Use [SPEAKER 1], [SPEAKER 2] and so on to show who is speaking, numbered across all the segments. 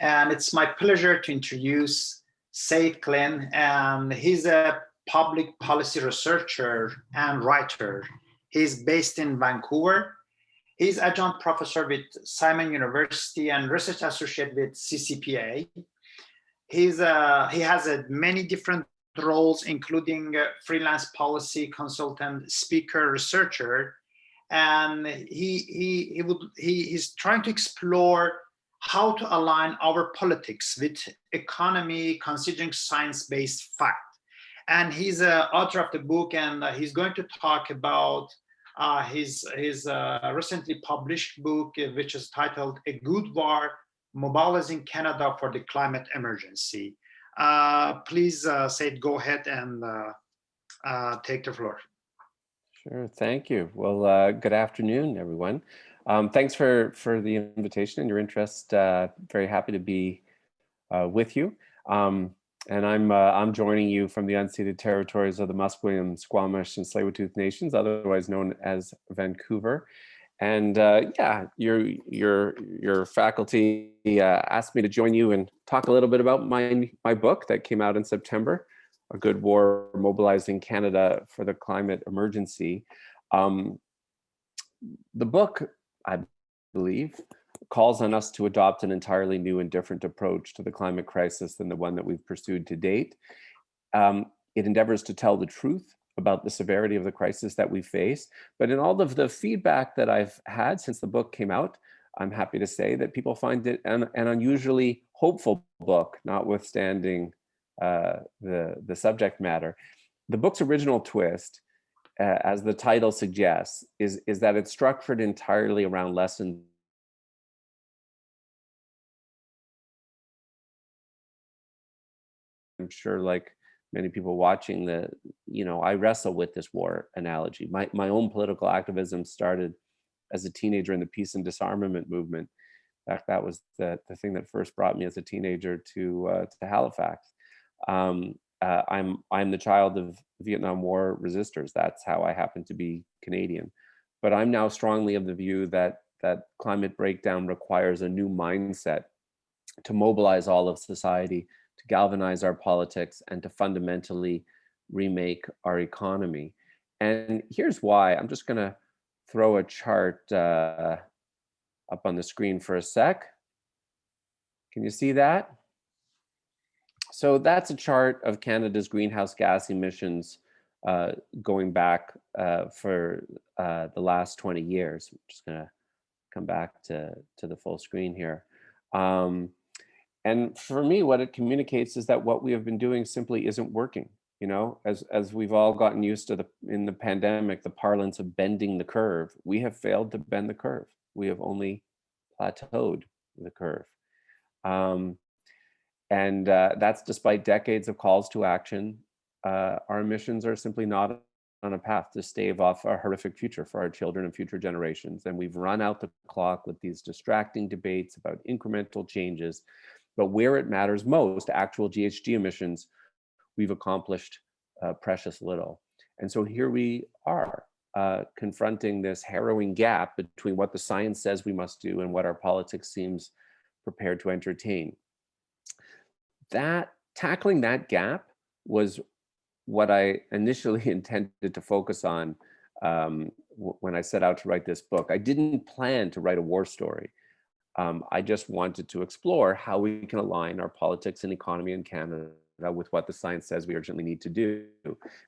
[SPEAKER 1] and it's my pleasure to introduce Seth Klein, and he's a public policy researcher and writer. He's based in Vancouver. He's adjunct professor with Simon University and research associate with CCPA. He has many different roles, including freelance policy consultant, speaker, researcher, and he's trying to explore how to align our politics with economy, considering science-based fact. And he's the author of the book, and he's going to talk about his recently published book, which is titled "A Good War: Mobilizing Canada for the Climate Emergency." Please, Said, go ahead and take the floor.
[SPEAKER 2] Sure, thank you. Well, good afternoon, everyone. Thanks for the invitation and your interest. Very happy to be with you. And I'm joining you from the unceded territories of the Musqueam, Squamish, and Tsleil-Waututh nations, otherwise known as Vancouver. And yeah, your faculty asked me to join you and talk a little bit about my book that came out in September, A Good War: Mobilizing Canada for the Climate Emergency. The book, I believe, calls on us to adopt an entirely new and different approach to the climate crisis than the one that we've pursued to date. It endeavors to tell the truth about the severity of the crisis that we face. But in all of the feedback that I've had since the book came out, I'm happy to say that people find it an unusually hopeful book, notwithstanding the subject matter. The book's original twist, as the title suggests, is that it's structured entirely around lessons I'm sure, like many people watching I wrestle with this war analogy. My own political activism started as a teenager in the peace and disarmament movement. In fact, that was the thing that first brought me as a teenager to Halifax. I'm the child of Vietnam War resistors. That's how I happen to be Canadian. But I'm now strongly of the view that climate breakdown requires a new mindset to mobilize all of society, to galvanize our politics, and to fundamentally remake our economy. And here's why. I'm just going to throw a chart up on the screen for a sec. Can you see that? So that's a chart of Canada's greenhouse gas emissions going back for the last 20 years. I'm just going to come back to the full screen here. And for me, what it communicates is that what we have been doing simply isn't working. As we've all gotten used to in the pandemic, the parlance of bending the curve, we have failed to bend the curve. We have only plateaued the curve. And that's despite decades of calls to action. Our emissions are simply not on a path to stave off a horrific future for our children and future generations. And we've run out the clock with these distracting debates about incremental changes. But where it matters most, actual GHG emissions, we've accomplished precious little. And so here we are confronting this harrowing gap between what the science says we must do and what our politics seems prepared to entertain. Tackling that gap was what I initially intended to focus on when I set out to write this book. I didn't plan to write a war story. I just wanted to explore how we can align our politics and economy in Canada with what the science says we urgently need to do.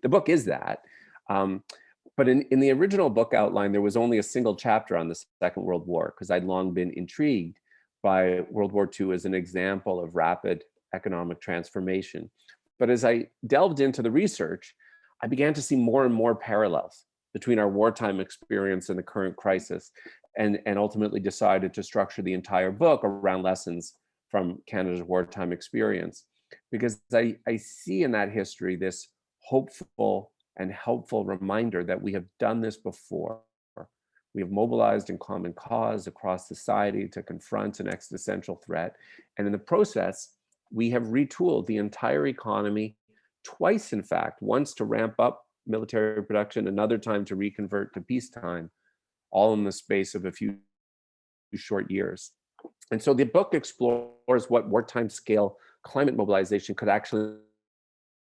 [SPEAKER 2] The book is that. But in the original book outline, there was only a single chapter on the Second World War, because I'd long been intrigued by World War II as an example of rapid economic transformation. But as I delved into the research, I began to see more and more parallels between our wartime experience and the current crisis, and ultimately decided to structure the entire book around lessons from Canada's wartime experience. Because I see in that history this hopeful and helpful reminder that we have done this before. We have mobilized in common cause across society to confront an existential threat. And in the process, we have retooled the entire economy twice, in fact, once to ramp up military production, another time to reconvert to peacetime, all in the space of a few short years. And so the book explores what wartime scale climate mobilization could actually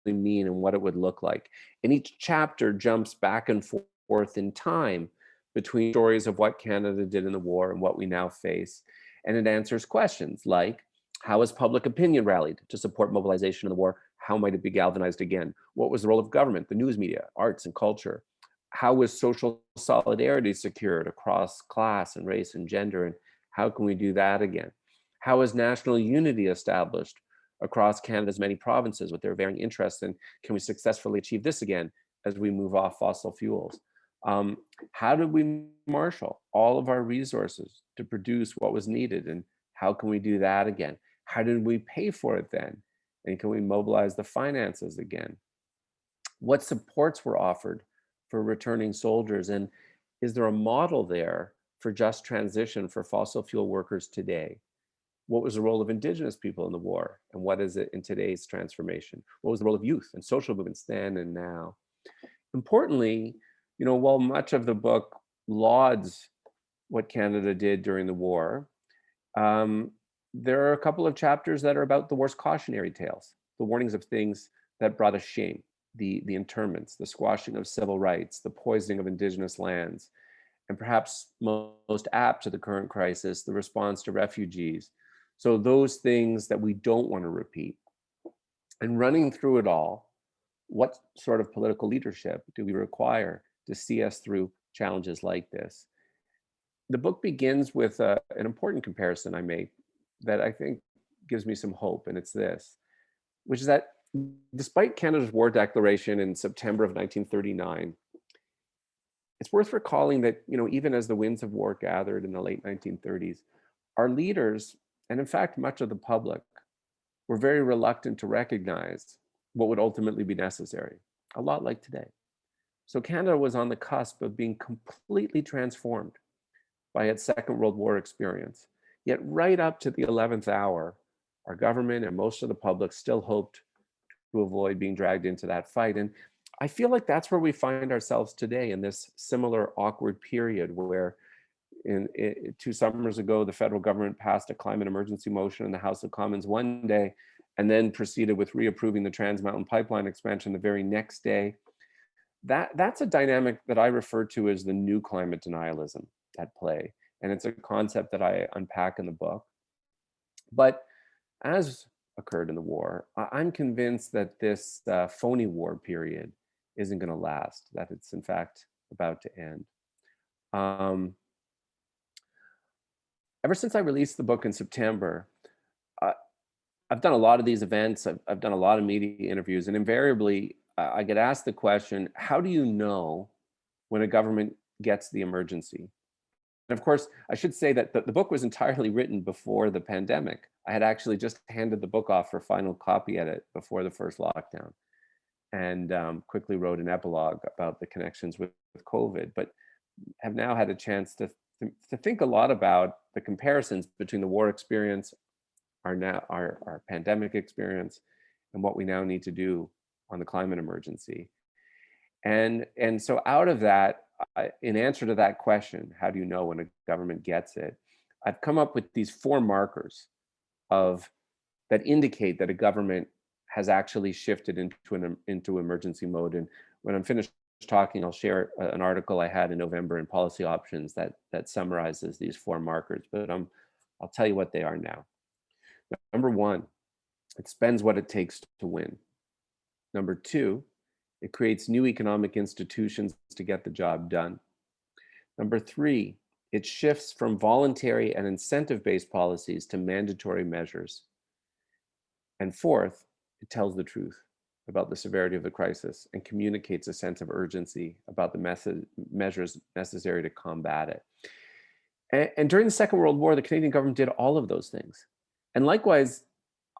[SPEAKER 2] mean and what it would look like. And each chapter jumps back and forth in time between stories of what Canada did in the war and what we now face. And it answers questions like, how has public opinion rallied to support mobilization in the war? How might it be galvanized again? What was the role of government, the news media, arts and culture? How was social solidarity secured across class and race and gender? And how can we do that again? How is national unity established across Canada's many provinces with their varying interests? And can we successfully achieve this again as we move off fossil fuels? How did we marshal all of our resources to produce what was needed? And how can we do that again? How did we pay for it then? And can we mobilize the finances again? What supports were offered for returning soldiers? And is there a model there for just transition for fossil fuel workers today? What was the role of Indigenous people in the war? And what is it in today's transformation? What was the role of youth and social movements then and now? Importantly, while much of the book lauds what Canada did during the war, there are a couple of chapters that are about the war's cautionary tales, the warnings of things that brought us shame, the internments, the squashing of civil rights, the poisoning of Indigenous lands, and perhaps most apt to the current crisis, the response to refugees. So those things that we don't want to repeat. And running through it all, what sort of political leadership do we require to see us through challenges like this? The book begins with an important comparison I make that I think gives me some hope, and it's this, which is that despite Canada's war declaration in September of 1939, it's worth recalling that, even as the winds of war gathered in the late 1930s, our leaders, and in fact, much of the public, were very reluctant to recognize what would ultimately be necessary, a lot like today. So Canada was on the cusp of being completely transformed by its Second World War experience. Yet right up to the 11th hour, our government and most of the public still hoped to avoid being dragged into that fight. And I feel like that's where we find ourselves today, in this similar awkward period where 2 summers ago, the federal government passed a climate emergency motion in the House of Commons one day, and then proceeded with reapproving the Trans Mountain Pipeline expansion the very next day. That's a dynamic that I refer to as the new climate denialism at play. And it's a concept that I unpack in the book. But as occurred in the war, I'm convinced that this phony war period isn't going to last, that it's in fact about to end. Ever since I released the book in September, I've done a lot of these events, I've done a lot of media interviews, and invariably I get asked the question, how do you know when a government gets the emergency? And of course, I should say that the book was entirely written before the pandemic. I had actually just handed the book off for final copy edit before the first lockdown, and quickly wrote an epilogue about the connections with COVID, but have now had a chance to think a lot about the comparisons between the war experience, our pandemic experience, and what we now need to do on the climate emergency. And so out of that, in answer to that question, how do you know when a government gets it? I've come up with these 4 markers that indicate that a government has actually shifted into emergency mode. And when I'm finished talking, I'll share an article I had in November in Policy Options that summarizes these 4 markers. But I'll tell you what they are now. Number 1, it spends what it takes to win. Number 2, it creates new economic institutions to get the job done. Number 3, it shifts from voluntary and incentive-based policies to mandatory measures. And 4th, it tells the truth about the severity of the crisis and communicates a sense of urgency about the measures necessary to combat it. And during the Second World War, the Canadian government did all of those things. And likewise,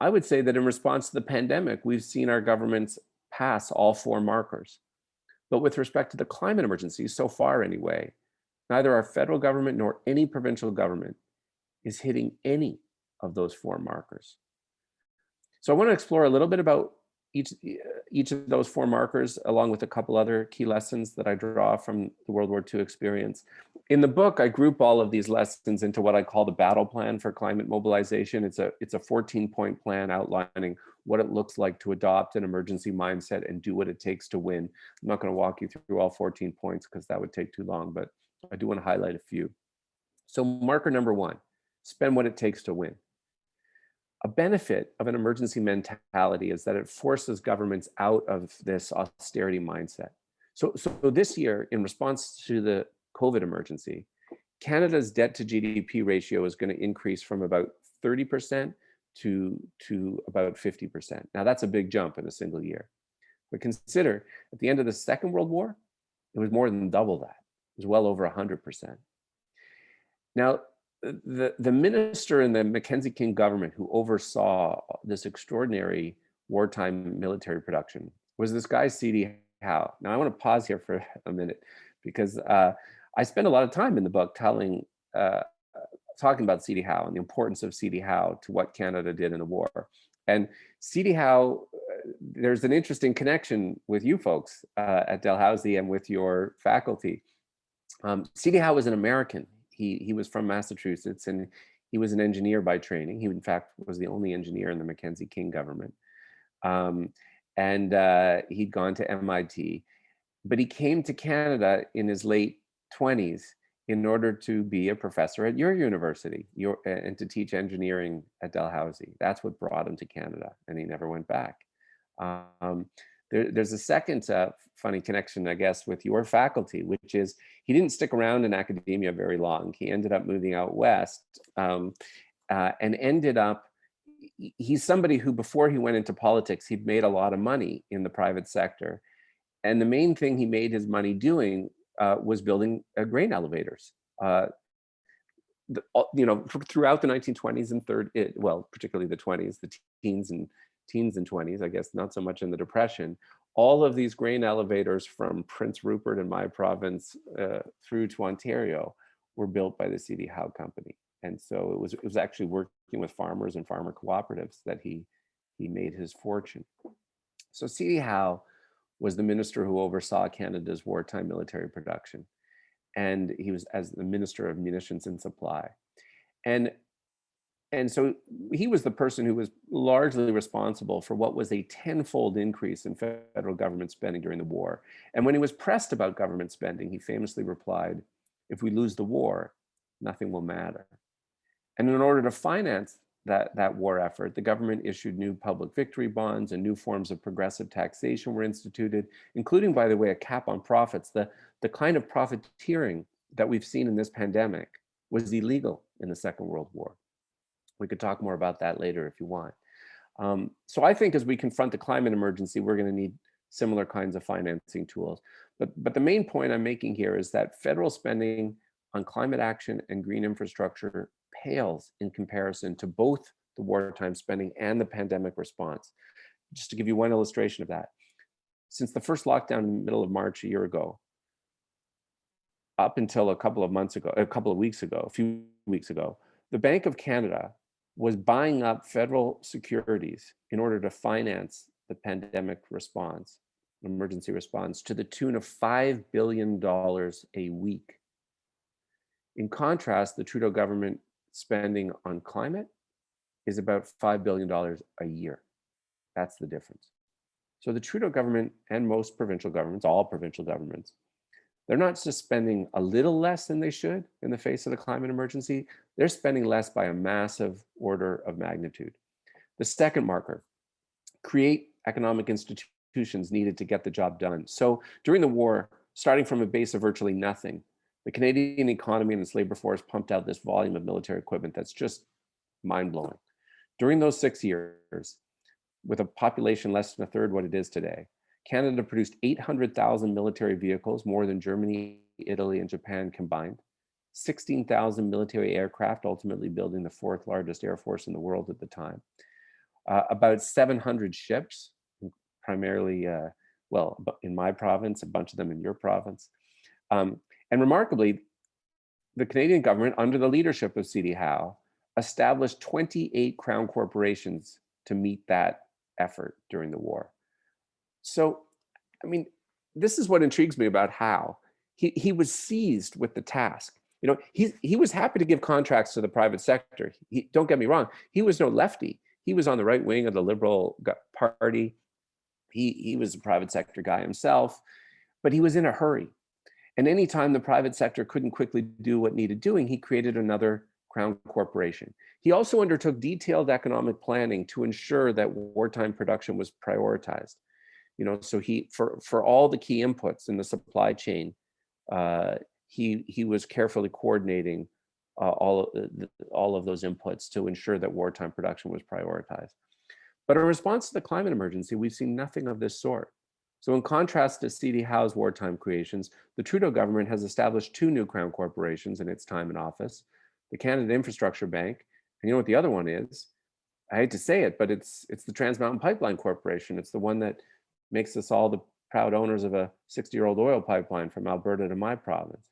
[SPEAKER 2] I would say that in response to the pandemic, we've seen our governments pass all 4 markers. But with respect to the climate emergency, so far anyway, neither our federal government nor any provincial government is hitting any of those 4 markers. So I want to explore a little bit about each of those four markers, along with a couple other key lessons that I draw from the World War II experience. In the book, I group all of these lessons into what I call the battle plan for climate mobilization. It's a 14-point plan outlining what it looks like to adopt an emergency mindset and do what it takes to win. I'm not going to walk you through all 14 points because that would take too long, but I do want to highlight a few. So marker number one, spend what it takes to win. A benefit of an emergency mentality is that it forces governments out of this austerity mindset. So this year, in response to the COVID emergency, Canada's debt to GDP ratio is going to increase from about 30% to about 50%. Now that's a big jump in a single year. But consider, at the end of the Second World War, it was more than double that. It was well over 100%. Now, the minister in the Mackenzie King government who oversaw this extraordinary wartime military production was this guy, C.D. Howe. Now, I want to pause here for a minute because I spend a lot of time in the book talking about C.D. Howe and the importance of C.D. Howe to what Canada did in the war. And C.D. Howe, there's an interesting connection with you folks at Dalhousie and with your faculty. C.D. Howe was an American. He was from Massachusetts, and he was an engineer by training. He, in fact, was the only engineer in the Mackenzie King government. He'd gone to MIT, but he came to Canada in his late 20s in order to be a professor at your university and to teach engineering at Dalhousie. That's what brought him to Canada, and he never went back. There's a second funny connection, I guess, with your faculty, which is he didn't stick around in academia very long. He ended up moving out west and ended up, he's somebody who before he went into politics, he'd made a lot of money in the private sector. And the main thing he made his money doing was building grain elevators. Throughout the 1920s and particularly the 20s, the teens and 20s, I guess, not so much in the Depression, all of these grain elevators from Prince Rupert in my province through to Ontario were built by the C.D. Howe Company. And so it was actually working with farmers and farmer cooperatives that he made his fortune. So C.D. Howe was the minister who oversaw Canada's wartime military production. And he was as the Minister of Munitions and Supply. And so he was the person who was largely responsible for what was a tenfold increase in federal government spending during the war. And when he was pressed about government spending, he famously replied, "If we lose the war, nothing will matter." And in order to finance that war effort, the government issued new public victory bonds and new forms of progressive taxation were instituted, including, by the way, a cap on profits. The kind of profiteering that we've seen in this pandemic was illegal in the Second World War. We could talk more about that later if you want. So I think as we confront the climate emergency, we're going to need similar kinds of financing tools. But the main point I'm making here is that federal spending on climate action and green infrastructure pales in comparison to both the wartime spending and the pandemic response. Just to give you one illustration of that, since the first lockdown in the middle of March a year ago, up until a few weeks ago, the Bank of Canada was buying up federal securities in order to finance the pandemic response, emergency response, to the tune of $5 billion a week. In contrast, the Trudeau government spending on climate is about $5 billion a year. That's the difference. So the Trudeau government and most provincial governments, all provincial governments, they're not just spending a little less than they should in the face of the climate emergency, they're spending less by a massive order of magnitude. The second marker, create economic institutions needed to get the job done. So during the war, starting from a base of virtually nothing, the Canadian economy and its labor force pumped out this volume of military equipment that's just mind-blowing. During those 6 years, with a population less than a third what it is today, Canada produced 800,000 military vehicles, more than Germany, Italy, and Japan combined, 16,000 military aircraft, ultimately building the fourth largest air force in the world at the time, about 700 ships, primarily, in my province, a bunch of them in your province. And remarkably, the Canadian government, under the leadership of C.D. Howe, established 28 crown corporations to meet that effort during the war. So, I mean, this is what intrigues me about Howe. He was seized with the task. You know, he was happy to give contracts to the private sector. Don't get me wrong, he was no lefty. He was on the right wing of the Liberal Party. He was a private sector guy himself, but he was in a hurry. And anytime the private sector couldn't quickly do what needed doing, he created another crown corporation. He also undertook detailed economic planning to ensure that wartime production was prioritized. You know, so for all the key inputs in the supply chain, he was carefully coordinating all of those inputs to ensure that wartime production was prioritized. But in response to the climate emergency, we've seen nothing of this sort. So in contrast to C.D. Howe's wartime creations, the Trudeau government has established two new crown corporations in its time in office, the Canada Infrastructure Bank, and you know what the other one is? I hate to say it, but it's the Trans Mountain Pipeline Corporation. It's the one that makes us all the proud owners of a 60-year-old oil pipeline from Alberta to my province.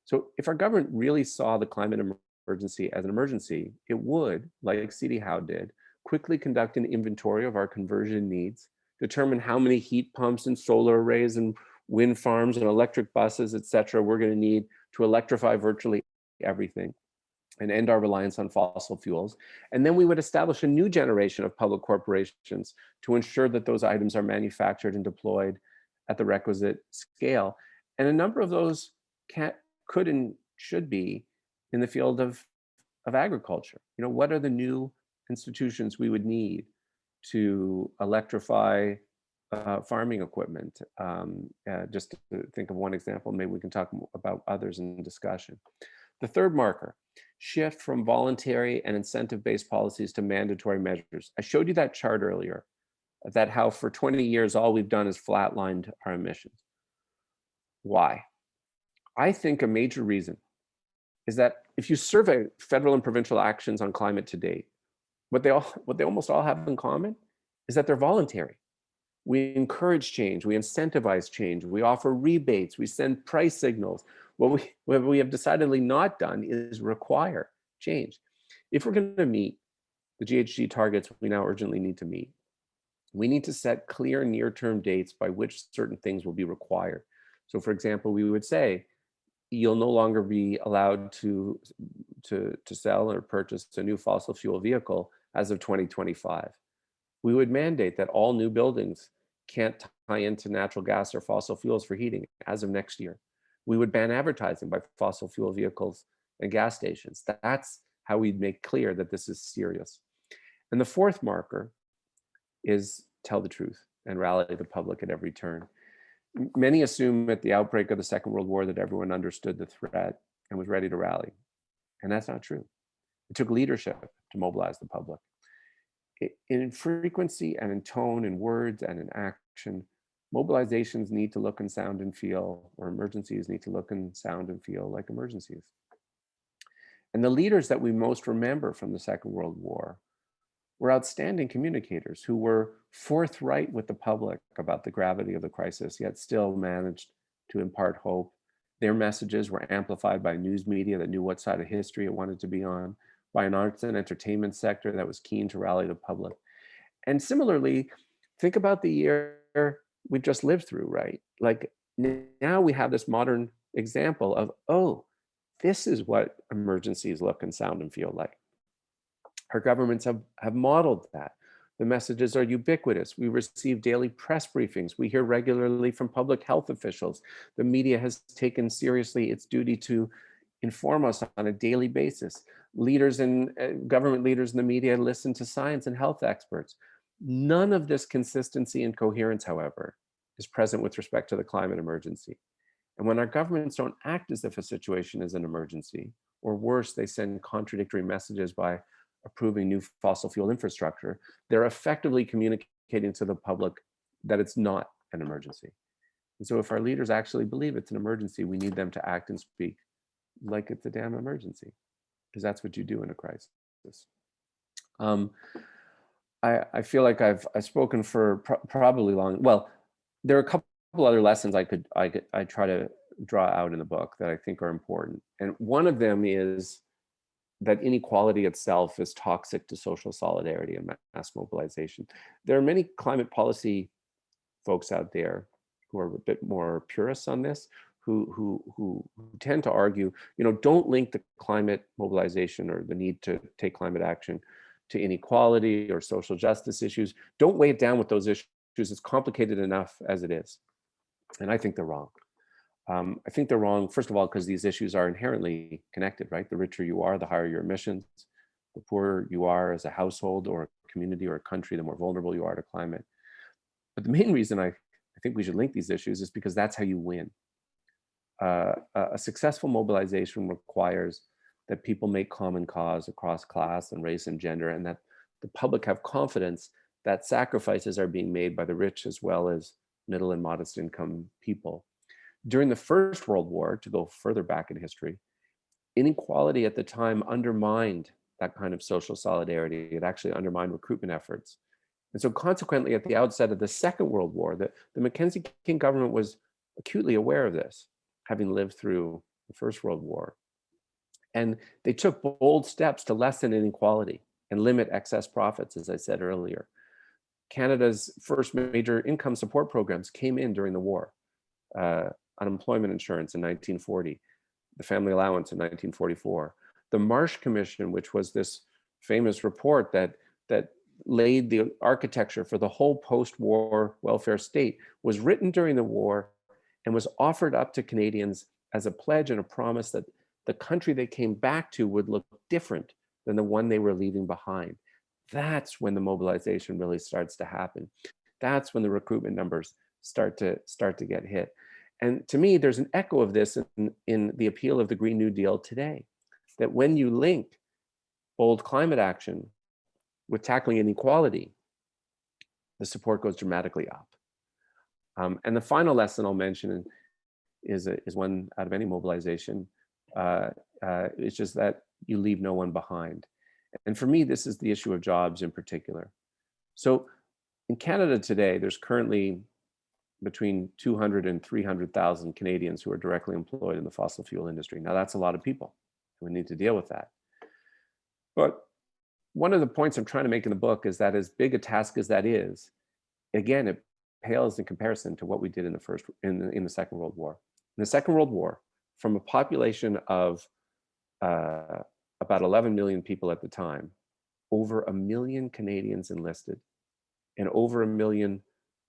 [SPEAKER 2] So if our government really saw the climate emergency as an emergency, it would, like C.D. Howe did, quickly conduct an inventory of our conversion needs, determine how many heat pumps and solar arrays and wind farms and electric buses, et cetera, we're going to need to electrify virtually everything and end our reliance on fossil fuels. And then we would establish a new generation of public corporations to ensure that those items are manufactured and deployed at the requisite scale. And a number of those could and should be in the field of agriculture. You know, what are the new institutions we would need to electrify farming equipment? Just to think of one example, maybe we can talk about others in discussion. The third marker, shift from voluntary and incentive-based policies to mandatory measures. I showed you that chart earlier, that how for 20 years, all we've done is flatlined our emissions. Why? I think a major reason is that if you survey federal and provincial actions on climate to date, what they almost all have in common is that they're voluntary. We encourage change, we incentivize change, we offer rebates, we send price signals. What we have decidedly not done is require change. If we're going to meet the GHG targets we now urgently need to meet, we need to set clear near-term dates by which certain things will be required. So for example, we would say, you'll no longer be allowed to sell or purchase a new fossil fuel vehicle as of 2025. We would mandate that all new buildings can't tie into natural gas or fossil fuels for heating as of next year. We would ban advertising by fossil fuel vehicles and gas stations. That's how we'd make clear that this is serious. And the fourth marker is tell the truth and rally the public at every turn. Many assume at the outbreak of the Second World War that everyone understood the threat and was ready to rally. And that's not true. It took leadership to mobilize the public. In frequency and in tone, in words and in action, mobilizations need to look and sound and feel, or emergencies need to look and sound and feel like emergencies. And the leaders that we most remember from the Second World War were outstanding communicators who were forthright with the public about the gravity of the crisis, yet still managed to impart hope. Their messages were amplified by news media that knew what side of history it wanted to be on, by an arts and entertainment sector that was keen to rally the public. And similarly, think about the year we've just lived through, right? Like now we have this modern example of, oh, this is what emergencies look and sound and feel like. Our governments have modeled that. The messages are ubiquitous. We receive daily press briefings. We hear regularly from public health officials. The media has taken seriously its duty to inform us on a daily basis. Leaders and government leaders in the media listen to science and health experts. None of this consistency and coherence, however, is present with respect to the climate emergency. And when our governments don't act as if a situation is an emergency, or worse, they send contradictory messages by approving new fossil fuel infrastructure, they're effectively communicating to the public that it's not an emergency. And so if our leaders actually believe it's an emergency, we need them to act and speak like it's a damn emergency, because that's what you do in a crisis. I feel like I've spoken for probably long. Well, there are a couple other lessons I try to draw out in the book that I think are important. And one of them is that inequality itself is toxic to social solidarity and mass mobilization. There are many climate policy folks out there who are a bit more purists on this, who tend to argue, don't link the climate mobilization or the need to take climate action to inequality or social justice issues. Don't weigh it down with those issues. It's complicated enough as it is. And I think they're wrong. I think they're wrong, first of all, because these issues are inherently connected, right? The richer you are, the higher your emissions. The poorer you are as a household or a community or a country, the more vulnerable you are to climate. But the main reason I think we should link these issues is because that's how you win. A successful mobilization requires that people make common cause across class and race and gender, and that the public have confidence that sacrifices are being made by the rich as well as middle and modest income people. During the First World War, to go further back in history, inequality at the time undermined that kind of social solidarity. It actually undermined recruitment efforts. And so consequently, at the outset of the Second World War, the Mackenzie King government was acutely aware of this, having lived through the First World War. And they took bold steps to lessen inequality and limit excess profits, as I said earlier. Canada's first major income support programs came in during the war. Unemployment insurance in 1940, the family allowance in 1944. The Marsh Commission, which was this famous report that laid the architecture for the whole post-war welfare state, was written during the war and was offered up to Canadians as a pledge and a promise that the country they came back to would look different than the one they were leaving behind. That's when the mobilization really starts to happen. That's when the recruitment numbers start to get hit. And to me, there's an echo of this in the appeal of the Green New Deal today, that when you link bold climate action with tackling inequality, the support goes dramatically up. And the final lesson I'll mention is one out of any mobilization. It's just that you leave no one behind. And for me, this is the issue of jobs in particular. So in Canada today, there's currently between 200 and 300,000 Canadians who are directly employed in the fossil fuel industry. Now that's a lot of people. We need to deal with that. But one of the points I'm trying to make in the book is that as big a task as that is, again, it pales in comparison to what we did in the Second World War. In the Second World War, from a population of about 11 million people at the time, over 1 million Canadians enlisted, and over 1 million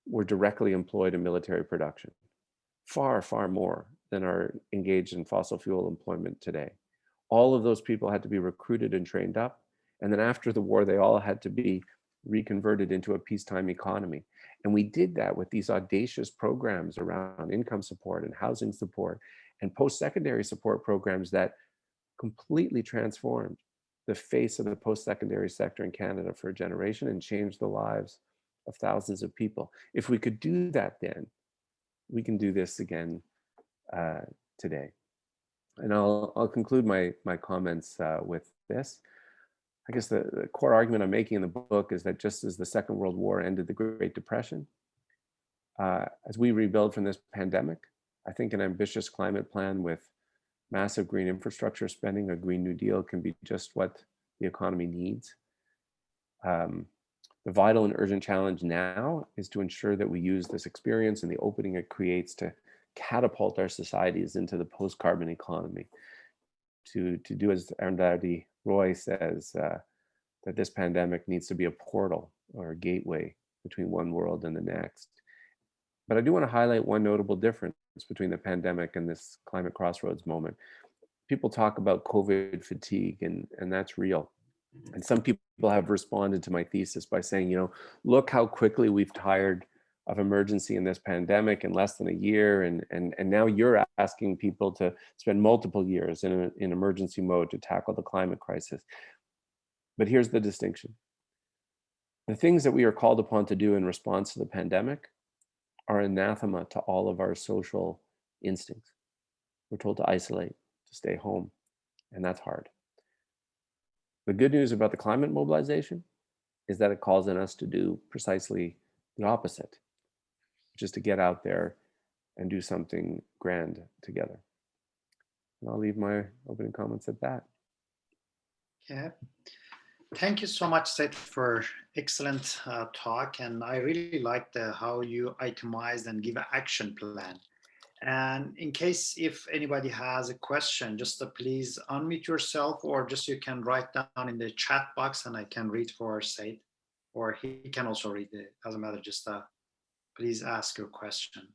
[SPEAKER 2] were directly employed in military production. Far, far more than are engaged in fossil fuel employment today. All of those people had to be recruited and trained up. And then after the war, they all had to be reconverted into a peacetime economy. And we did that with these audacious programs around income support and housing support and post-secondary support programs that completely transformed the face of the post-secondary sector in Canada for a generation and changed the lives of thousands of people. If we could do that then, we can do this again today. And I'll conclude my comments with this. I guess the core argument I'm making in the book is that just as the Second World War ended the Great Depression, as we rebuild from this pandemic, I think an ambitious climate plan with massive green infrastructure spending, a Green New Deal, can be just what the economy needs. The vital and urgent challenge now is to ensure that we use this experience and the opening it creates to catapult our societies into the post-carbon economy. To do as Arundhati Roy says, that this pandemic needs to be a portal or a gateway between one world and the next. But I do want to highlight one notable difference between the pandemic and this climate crossroads moment. People talk about COVID fatigue, and that's real. And some people have responded to my thesis by saying, look how quickly we've tired of emergency in this pandemic in less than a year. And now you're asking people to spend multiple years in emergency mode to tackle the climate crisis. But here's the distinction. The things that we are called upon to do in response to the pandemic are anathema to all of our social instincts. We're told to isolate, to stay home, and that's hard. The good news about the climate mobilization is that it calls on us to do precisely the opposite, which is to get out there and do something grand together. And I'll leave my opening comments at that.
[SPEAKER 1] Yeah. Thank you so much, Seth, for excellent talk. And I really liked how you itemized and give an action plan. And in case if anybody has a question, just please unmute yourself, or just you can write down in the chat box and I can read for Said, or he can also read it. Doesn't matter. Just please ask your question.